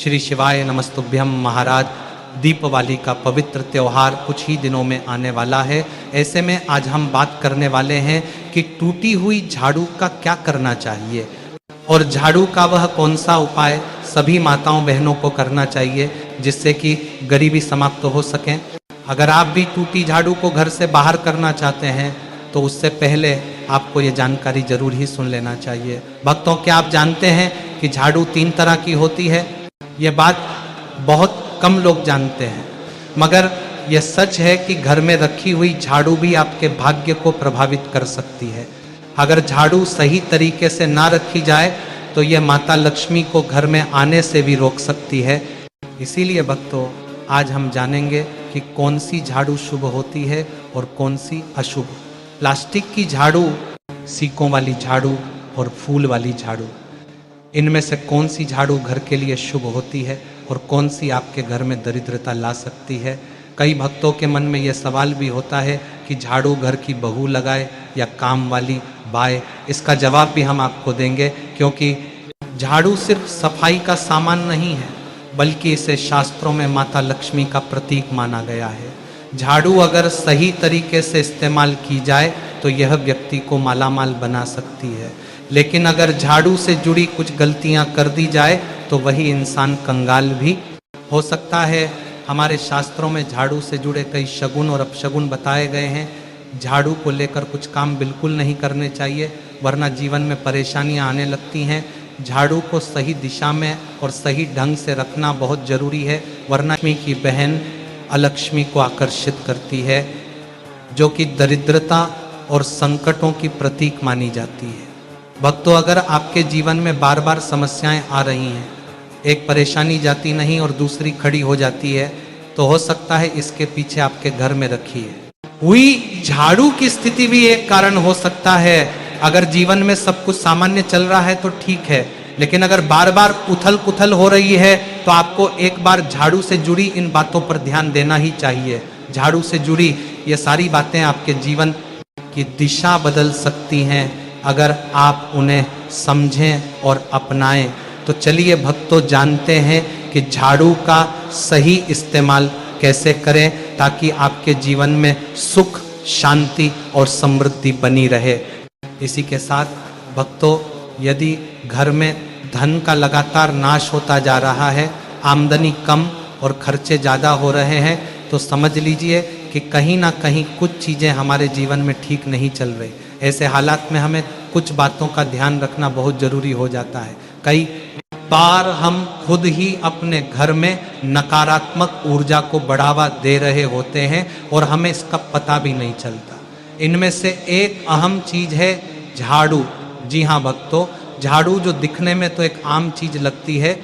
श्री शिवाय नमस्तुभ्यम। महाराज, दीपावली का पवित्र त्यौहार कुछ ही दिनों में आने वाला है। ऐसे में आज हम बात करने वाले हैं कि टूटी हुई झाड़ू का क्या करना चाहिए और झाड़ू का वह कौन सा उपाय सभी माताओं बहनों को करना चाहिए जिससे कि गरीबी समाप्त हो सके। अगर आप भी टूटी झाड़ू को घर से बाहर करना चाहते हैं तो उससे पहले आपको ये जानकारी जरूर ही सुन लेना चाहिए। भक्तों, क्या आप जानते हैं कि झाड़ू 3 तरह की होती है? ये बात बहुत कम लोग जानते हैं, मगर यह सच है कि घर में रखी हुई झाड़ू भी आपके भाग्य को प्रभावित कर सकती है। अगर झाड़ू सही तरीके से ना रखी जाए तो यह माता लक्ष्मी को घर में आने से भी रोक सकती है। इसीलिए भक्तों, आज हम जानेंगे कि कौन सी झाड़ू शुभ होती है और कौन सी अशुभ। प्लास्टिक की झाड़ू, सीकों वाली झाड़ू और फूल वाली झाड़ू, इनमें से कौन सी झाड़ू घर के लिए शुभ होती है और कौन सी आपके घर में दरिद्रता ला सकती है। कई भक्तों के मन में यह सवाल भी होता है कि झाड़ू घर की बहू लगाए या काम वाली बाए। इसका जवाब भी हम आपको देंगे, क्योंकि झाड़ू सिर्फ सफाई का सामान नहीं है, बल्कि इसे शास्त्रों में माता लक्ष्मी का प्रतीक माना गया है। झाड़ू अगर सही तरीके से इस्तेमाल की जाए तो यह व्यक्ति को मालामाल बना सकती है, लेकिन अगर झाड़ू से जुड़ी कुछ गलतियां कर दी जाए तो वही इंसान कंगाल भी हो सकता है। हमारे शास्त्रों में झाड़ू से जुड़े कई शगुन और अपशगुन बताए गए हैं। झाड़ू को लेकर कुछ काम बिल्कुल नहीं करने चाहिए, वरना जीवन में परेशानियां आने लगती हैं। झाड़ू को सही दिशा में और सही ढंग से रखना बहुत जरूरी है, वरना लक्ष्मी की बहन अलक्ष्मी को आकर्षित करती है, जो कि दरिद्रता और संकटों की प्रतीक मानी जाती है। भक्तों, अगर आपके जीवन में बार बार समस्याएं आ रही हैं, एक परेशानी जाती नहीं और दूसरी खड़ी हो जाती है, तो हो सकता है इसके पीछे आपके घर में रखी हुई झाड़ू की स्थिति भी एक कारण हो सकता है। अगर जीवन में सब कुछ सामान्य चल रहा है तो ठीक है, लेकिन अगर बार बार उथल पुथल हो रही है तो आपको एक बार झाड़ू से जुड़ी इन बातों पर ध्यान देना ही चाहिए। झाड़ू से जुड़ी ये सारी बातें आपके जीवन की दिशा बदल सकती हैं अगर आप उन्हें समझें और अपनाएं। तो चलिए भक्तों, जानते हैं कि झाड़ू का सही इस्तेमाल कैसे करें ताकि आपके जीवन में सुख, शांति और समृद्धि बनी रहे। इसी के साथ भक्तों, यदि घर में धन का लगातार नाश होता जा रहा है, आमदनी कम और खर्चे ज़्यादा हो रहे हैं, तो समझ लीजिए कि कहीं ना कहीं कुछ चीज़ें हमारे जीवन में ठीक नहीं चल रही। ऐसे हालात में हमें कुछ बातों का ध्यान रखना बहुत ज़रूरी हो जाता है। कई बार हम खुद ही अपने घर में नकारात्मक ऊर्जा को बढ़ावा दे रहे होते हैं और हमें इसका पता भी नहीं चलता। इनमें से एक अहम चीज़ है झाड़ू। जी हाँ भक्तों, झाड़ू जो दिखने में तो एक आम चीज़ लगती है,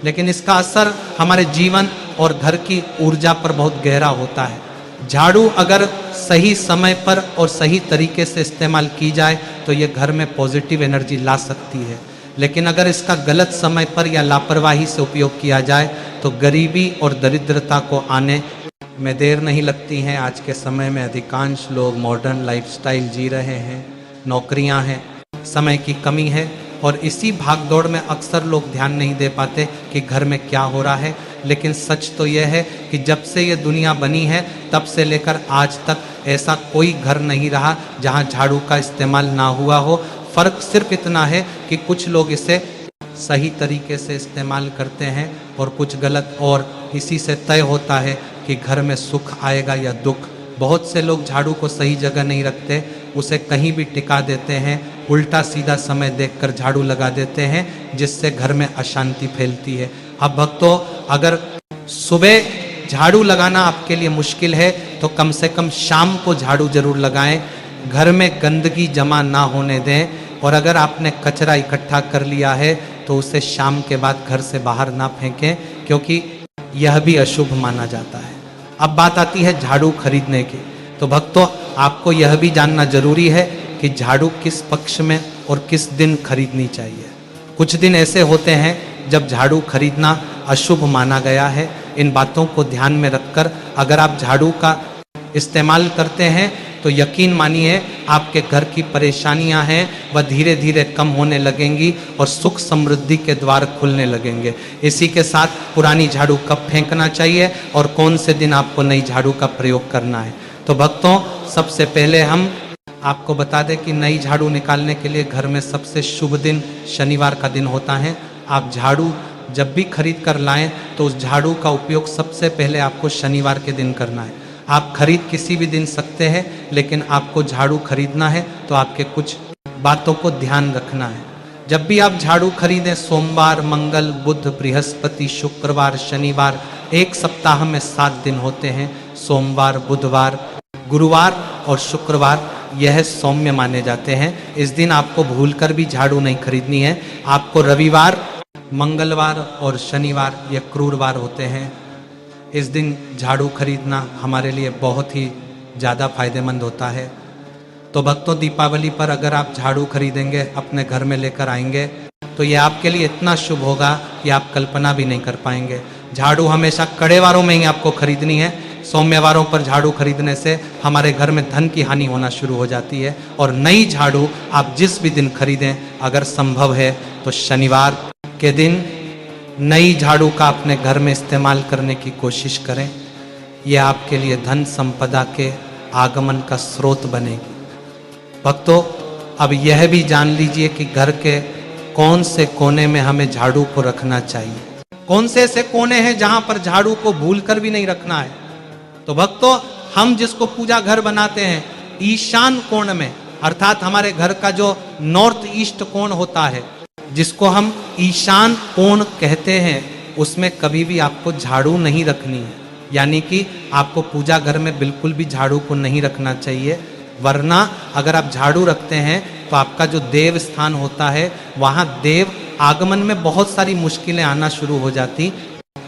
लेकिन इसका असर हमारे जीवन और घर की ऊर्जा पर बहुत गहरा होता है। झाड़ू अगर सही समय पर और सही तरीके से इस्तेमाल की जाए तो ये घर में पॉजिटिव एनर्जी ला सकती है, लेकिन अगर इसका गलत समय पर या लापरवाही से उपयोग किया जाए तो गरीबी और दरिद्रता को आने में देर नहीं लगती है। आज के समय में अधिकांश लोग मॉडर्न लाइफस्टाइल जी रहे हैं, नौकरियां हैं, समय की कमी है और इसी भागदौड़ में अक्सर लोग ध्यान नहीं दे पाते कि घर में क्या हो रहा है। लेकिन सच तो यह है कि जब से ये दुनिया बनी है तब से लेकर आज तक ऐसा कोई घर नहीं रहा जहां झाड़ू का इस्तेमाल ना हुआ हो। फ़र्क सिर्फ इतना है कि कुछ लोग इसे सही तरीके से इस्तेमाल करते हैं और कुछ गलत, और इसी से तय होता है कि घर में सुख आएगा या दुख। बहुत से लोग झाड़ू को सही जगह नहीं रखते, उसे कहीं भी टिका देते हैं, उल्टा सीधा समय देखकर झाड़ू लगा देते हैं, जिससे घर में अशांति फैलती है। अब भक्तों, अगर सुबह झाड़ू लगाना आपके लिए मुश्किल है तो कम से कम शाम को झाड़ू जरूर लगाएं। घर में गंदगी जमा ना होने दें, और अगर आपने कचरा इकट्ठा कर लिया है तो उसे शाम के बाद घर से बाहर ना फेंकें, क्योंकि यह भी अशुभ माना जाता है। अब बात आती है झाड़ू खरीदने की। तो भक्तों, आपको यह भी जानना जरूरी है कि झाड़ू किस पक्ष में और किस दिन खरीदनी चाहिए। कुछ दिन ऐसे होते हैं जब झाड़ू खरीदना अशुभ माना गया है। इन बातों को ध्यान में रखकर अगर आप झाड़ू का इस्तेमाल करते हैं तो यकीन मानिए आपके घर की परेशानियां हैं वह धीरे धीरे कम होने लगेंगी और सुख समृद्धि के द्वार खुलने लगेंगे। इसी के साथ पुरानी झाड़ू कब फेंकना चाहिए और कौन से दिन आपको नई झाड़ू का प्रयोग करना है। तो भक्तों, सबसे पहले हम आपको बता दें कि नई झाड़ू निकालने के लिए घर में सबसे शुभ दिन शनिवार का दिन होता है। आप झाड़ू जब भी खरीद कर लाएं तो उस झाड़ू का उपयोग सबसे पहले आपको शनिवार के दिन करना है। आप खरीद किसी भी दिन सकते हैं, लेकिन आपको झाड़ू खरीदना है तो आपके कुछ बातों को ध्यान रखना है। जब भी आप झाड़ू खरीदें, सोमवार, मंगल, बुध, बृहस्पति, शुक्रवार, शनिवार, एक सप्ताह में 7 दिन होते हैं। सोमवार, बुधवार, गुरुवार और शुक्रवार यह सौम्य माने जाते हैं। इस दिन आपको भूलकर भी झाड़ू नहीं खरीदनी है। आपको रविवार, मंगलवार और शनिवार ये क्रूरवार होते हैं। इस दिन झाड़ू खरीदना हमारे लिए बहुत ही ज़्यादा फायदेमंद होता है। तो भक्तों, दीपावली पर अगर आप झाड़ू खरीदेंगे, अपने घर में लेकर आएंगे, तो ये आपके लिए इतना शुभ होगा कि आप कल्पना भी नहीं कर पाएंगे। झाड़ू हमेशा कड़े वारों में ही आपको खरीदनी है। सोमवारों पर झाड़ू खरीदने से हमारे घर में धन की हानि होना शुरू हो जाती है। और नई झाड़ू आप जिस भी दिन खरीदें, अगर संभव है तो शनिवार के दिन नई झाड़ू का अपने घर में इस्तेमाल करने की कोशिश करें। यह आपके लिए धन संपदा के आगमन का स्रोत बनेगी। भक्तों, अब यह भी जान लीजिए कि घर के कौन से कोने में हमें झाड़ू को रखना चाहिए। कौन से ऐसे कोने हैं जहां पर झाड़ू को भूलकर भी नहीं रखना है। तो भक्तों, हम जिसको पूजा घर बनाते हैं, ईशान कोण में, अर्थात हमारे घर का जो नॉर्थ ईस्ट कोण होता है, जिसको हम ईशान कोण कहते हैं, उसमें कभी भी आपको झाड़ू नहीं रखनी है। यानी कि आपको पूजा घर में बिल्कुल भी झाड़ू को नहीं रखना चाहिए। वरना अगर आप झाड़ू रखते हैं तो आपका जो देव स्थान होता है, वहाँ देव आगमन में बहुत सारी मुश्किलें आना शुरू हो जाती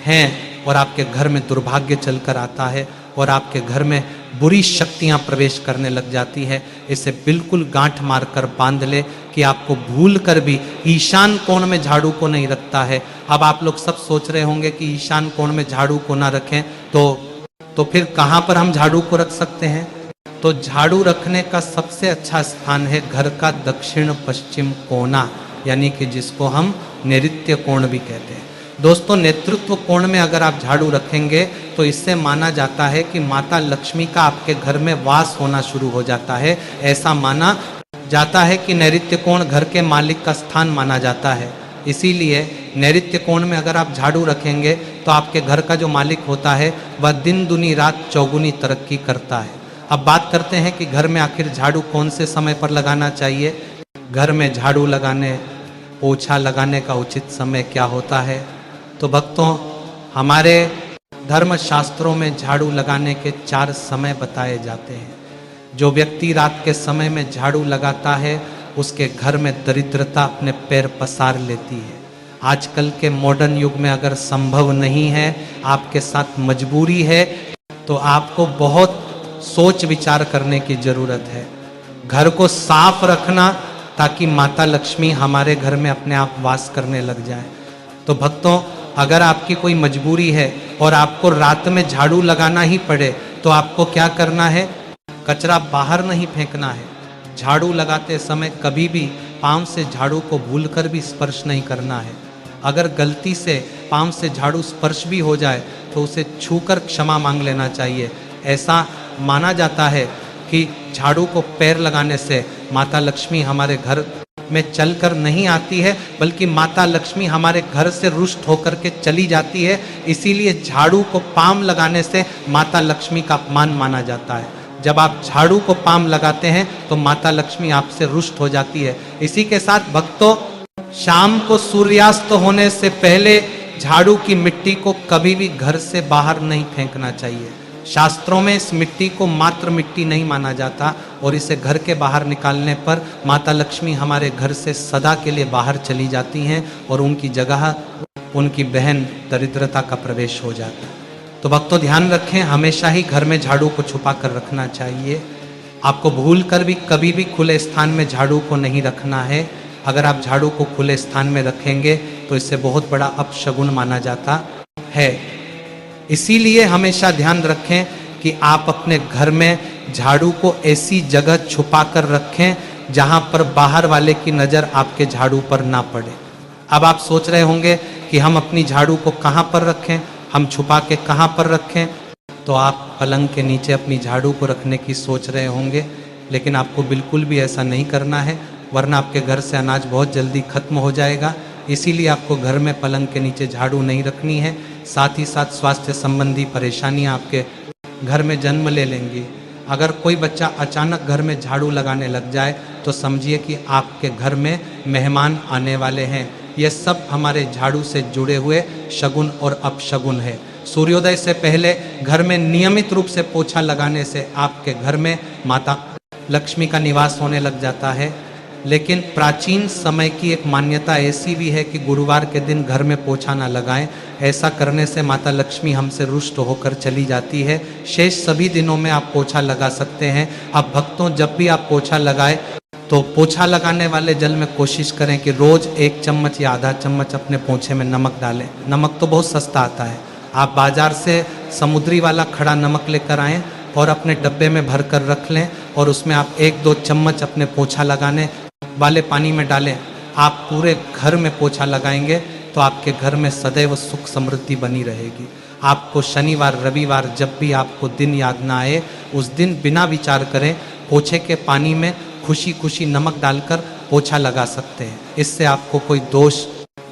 हैं और आपके घर में दुर्भाग्य चलकर आता है और आपके घर में बुरी शक्तियां प्रवेश करने लग जाती है। इसे बिल्कुल गांठ मारकर बांध ले कि आपको भूल कर भी ईशान कोण में झाड़ू को नहीं रखता है। अब आप लोग सब सोच रहे होंगे कि ईशान कोण में झाड़ू को ना रखें तो फिर कहाँ पर हम झाड़ू को रख सकते हैं। तो झाड़ू रखने का सबसे अच्छा स्थान है घर का दक्षिण पश्चिम कोना, यानी कि जिसको हम नैऋत्य कोण भी कहते हैं। दोस्तों, नेतृत्व कोण में अगर आप झाड़ू रखेंगे तो इससे माना जाता है कि माता लक्ष्मी का आपके घर में वास होना शुरू हो जाता है। ऐसा माना जाता है कि नैऋत्य कोण घर के मालिक का स्थान माना जाता है। इसीलिए नैऋत्य कोण में अगर आप झाड़ू रखेंगे तो आपके घर का जो मालिक होता है वह दिन दुनी रात चौगुनी तरक्की करता है। अब बात करते हैं कि घर में आखिर झाड़ू कौन से समय पर लगाना चाहिए। घर में झाड़ू लगाने, पोछा लगाने का उचित समय क्या होता है। तो भक्तों, हमारे धर्म शास्त्रों में झाड़ू लगाने के 4 समय बताए जाते हैं। जो व्यक्ति रात के समय में झाड़ू लगाता है उसके घर में दरिद्रता अपने पैर पसार लेती है। आजकल के मॉडर्न युग में अगर संभव नहीं है, आपके साथ मजबूरी है, तो आपको बहुत सोच विचार करने की जरूरत है। घर को साफ रखना ताकि माता लक्ष्मी हमारे घर में अपने आप वास करने लग जाए। तो भक्तों, अगर आपकी कोई मजबूरी है और आपको रात में झाड़ू लगाना ही पड़े तो आपको क्या करना है, कचरा बाहर नहीं फेंकना है। झाड़ू लगाते समय कभी भी पांव से झाड़ू को भूलकर भी स्पर्श नहीं करना है। अगर गलती से पांव से झाड़ू स्पर्श भी हो जाए तो उसे छूकर क्षमा मांग लेना चाहिए। ऐसा माना जाता है कि झाड़ू को पैर लगाने से माता लक्ष्मी हमारे घर में चलकर नहीं आती है, बल्कि माता लक्ष्मी हमारे घर से रुष्ट होकर के चली जाती है। इसीलिए झाड़ू को पाम लगाने से माता लक्ष्मी का अपमान माना जाता है। जब आप झाड़ू को पाम लगाते हैं तो माता लक्ष्मी आपसे रुष्ट हो जाती है। इसी के साथ भक्तों, शाम को सूर्यास्त होने से पहले झाड़ू की मिट्टी को कभी भी घर से बाहर नहीं फेंकना चाहिए। शास्त्रों में इस मिट्टी को मात्र मिट्टी नहीं माना जाता और इसे घर के बाहर निकालने पर माता लक्ष्मी हमारे घर से सदा के लिए बाहर चली जाती हैं और उनकी जगह उनकी बहन दरिद्रता का प्रवेश हो जाता है। तो भक्तों, ध्यान रखें, हमेशा ही घर में झाड़ू को छुपा कर रखना चाहिए। आपको भूल कर भी कभी भी खुले स्थान में झाड़ू को नहीं रखना है। अगर आप झाड़ू को खुले स्थान में रखेंगे तो इससे बहुत बड़ा अपशगुन माना जाता है। इसीलिए हमेशा ध्यान रखें कि आप अपने घर में झाड़ू को ऐसी जगह छुपा कर रखें जहां पर बाहर वाले की नज़र आपके झाड़ू पर ना पड़े। अब आप सोच रहे होंगे कि हम अपनी झाड़ू को कहाँ पर रखें, हम छुपा के कहाँ पर रखें। तो आप पलंग के नीचे अपनी झाड़ू को रखने की सोच रहे होंगे, लेकिन आपको बिल्कुल भी ऐसा नहीं करना है, वरना आपके घर से अनाज बहुत जल्दी खत्म हो जाएगा। इसीलिए आपको घर में पलंग के नीचे झाड़ू नहीं रखनी है। साथ ही साथ स्वास्थ्य संबंधी परेशानियां आपके घर में जन्म ले लेंगी। अगर कोई बच्चा अचानक घर में झाड़ू लगाने लग जाए तो समझिए कि आपके घर में मेहमान आने वाले हैं। ये सब हमारे झाड़ू से जुड़े हुए शगुन और अपशगुन है। सूर्योदय से पहले घर में नियमित रूप से पोछा लगाने से आपके घर में माता लक्ष्मी का निवास होने लग जाता है। लेकिन प्राचीन समय की एक मान्यता ऐसी भी है कि गुरुवार के दिन घर में पोछा ना लगाएं। ऐसा करने से माता लक्ष्मी हमसे रुष्ट होकर चली जाती है। शेष सभी दिनों में आप पोछा लगा सकते हैं। अब भक्तों, जब भी आप पोछा लगाएं तो पोछा लगाने वाले जल में कोशिश करें कि रोज 1 चम्मच या आधा चम्मच अपने पोछे में नमक डालें। नमक तो बहुत सस्ता आता है, आप बाजार से समुद्री वाला खड़ा नमक लेकर आएँ और अपने डब्बे में भर कर रख लें और उसमें आप 1-2 चम्मच अपने पोछा लगाने वाले पानी में डालें। आप पूरे घर में पोछा लगाएंगे तो आपके घर में सदैव सुख समृद्धि बनी रहेगी। आपको शनिवार रविवार जब भी आपको दिन याद ना आए, उस दिन बिना विचार करें पोछे के पानी में खुशी खुशी नमक डालकर पोछा लगा सकते हैं। इससे आपको कोई दोष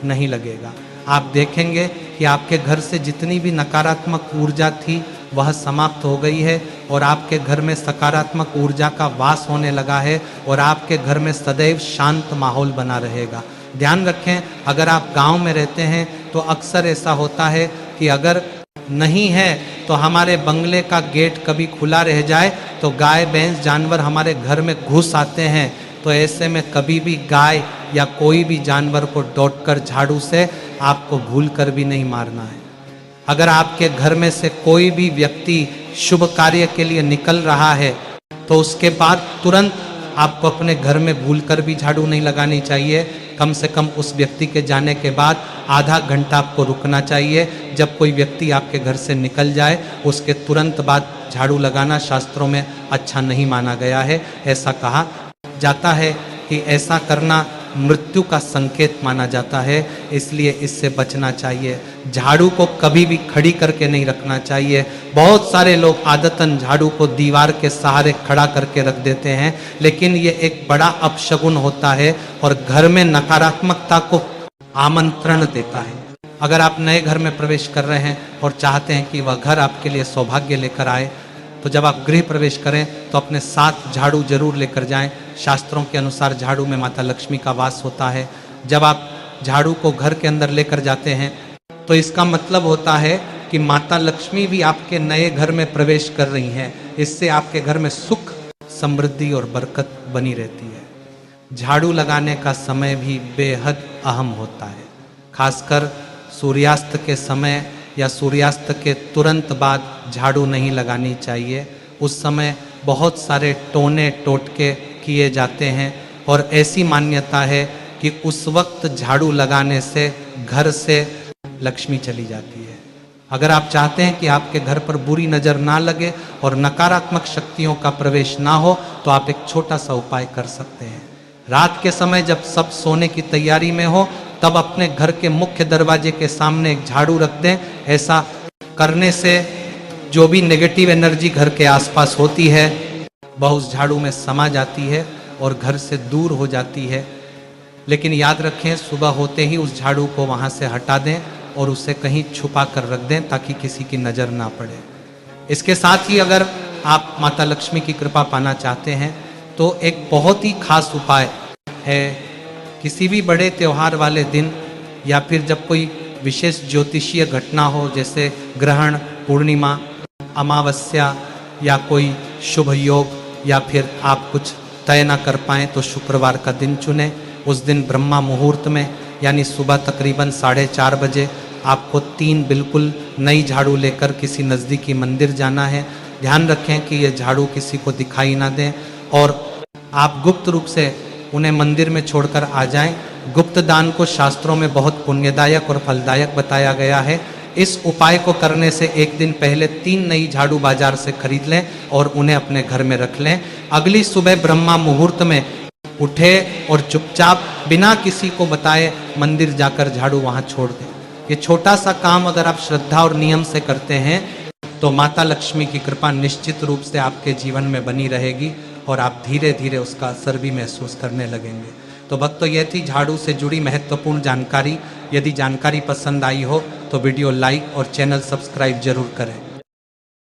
नहीं लगेगा। आप देखेंगे कि आपके घर से जितनी भी नकारात्मक ऊर्जा थी वह समाप्त हो गई है और आपके घर में सकारात्मक ऊर्जा का वास होने लगा है और आपके घर में सदैव शांत माहौल बना रहेगा। ध्यान रखें, अगर आप गांव में रहते हैं तो अक्सर ऐसा होता है कि अगर नहीं है तो हमारे बंगले का गेट कभी खुला रह जाए तो गाय भैंस जानवर हमारे घर में घुस आते हैं। तो ऐसे में कभी भी गाय या कोई भी जानवर को डॉटकर झाड़ू से आपको भूल कर भी नहीं मारना है। अगर आपके घर में से कोई भी व्यक्ति शुभ कार्य के लिए निकल रहा है तो उसके बाद तुरंत आपको अपने घर में भूलकर भी झाड़ू नहीं लगानी चाहिए। कम से कम उस व्यक्ति के जाने के बाद आधा घंटा आपको रुकना चाहिए। जब कोई व्यक्ति आपके घर से निकल जाए उसके तुरंत बाद झाड़ू लगाना शास्त्रों में अच्छा नहीं माना गया है। ऐसा कहा जाता है कि ऐसा करना मृत्यु का संकेत माना जाता है, इसलिए इससे बचना चाहिए। झाड़ू को कभी भी खड़ी करके नहीं रखना चाहिए। बहुत सारे लोग आदतन झाड़ू को दीवार के सहारे खड़ा करके रख देते हैं, लेकिन ये एक बड़ा अपशगुन होता है और घर में नकारात्मकता को आमंत्रण देता है। अगर आप नए घर में प्रवेश कर रहे हैं और चाहते हैं कि वह घर आपके लिए सौभाग्य लेकर आए, तो जब आप गृह प्रवेश करें तो अपने साथ झाड़ू जरूर लेकर जाएं। शास्त्रों के अनुसार झाड़ू में माता लक्ष्मी का वास होता है। जब आप झाड़ू को घर के अंदर लेकर जाते हैं तो इसका मतलब होता है कि माता लक्ष्मी भी आपके नए घर में प्रवेश कर रही हैं। इससे आपके घर में सुख समृद्धि और बरकत बनी रहती है। झाड़ू लगाने का समय भी बेहद अहम होता है। खासकर सूर्यास्त के समय या सूर्यास्त के तुरंत बाद झाड़ू नहीं लगानी चाहिए। उस समय बहुत सारे टोने टोटके किए जाते हैं और ऐसी मान्यता है कि उस वक्त झाड़ू लगाने से घर से लक्ष्मी चली जाती है। अगर आप चाहते हैं कि आपके घर पर बुरी नज़र ना लगे और नकारात्मक शक्तियों का प्रवेश ना हो तो आप एक छोटा सा उपाय कर सकते हैं। रात के समय जब सब सोने की तैयारी में हो तब अपने घर के मुख्य दरवाजे के सामने एक झाड़ू रख दें। ऐसा करने से जो भी नेगेटिव एनर्जी घर के आसपास होती है वह उस झाड़ू में समा जाती है और घर से दूर हो जाती है। लेकिन याद रखें, सुबह होते ही उस झाड़ू को वहाँ से हटा दें और उसे कहीं छुपा कर रख दें ताकि किसी की नज़र ना पड़े। इसके साथ ही अगर आप माता लक्ष्मी की कृपा पाना चाहते हैं तो एक बहुत ही खास उपाय है। किसी भी बड़े त्यौहार वाले दिन या फिर जब कोई विशेष ज्योतिषीय घटना हो, जैसे ग्रहण, पूर्णिमा, अमावस्या या कोई शुभ योग, या फिर आप कुछ तय ना कर पाएँ तो शुक्रवार का दिन चुनें। उस दिन ब्रह्मा मुहूर्त में यानी सुबह तकरीबन 4:30 बजे आपको 3 बिल्कुल नई झाड़ू लेकर किसी नज़दीकी मंदिर जाना है। ध्यान रखें कि ये झाड़ू किसी को दिखाई ना दें और आप गुप्त रूप से उन्हें मंदिर में छोड़कर आ जाएं। गुप्त दान को शास्त्रों में बहुत पुण्यदायक और फलदायक बताया गया है। इस उपाय को करने से एक दिन पहले 3 नई झाड़ू बाजार से खरीद लें और उन्हें अपने घर में रख लें। अगली सुबह ब्रह्मा मुहूर्त में उठे और चुपचाप बिना किसी को बताए मंदिर जाकर झाड़ू वहाँ छोड़ दें। ये छोटा सा काम अगर आप श्रद्धा और नियम से करते हैं तो माता लक्ष्मी की कृपा निश्चित रूप से आपके जीवन में बनी रहेगी और आप धीरे धीरे उसका असर भी महसूस करने लगेंगे। तो भक्तों, यह थी झाड़ू से जुड़ी महत्वपूर्ण जानकारी। यदि जानकारी पसंद आई हो तो वीडियो लाइक और चैनल सब्सक्राइब जरूर करें।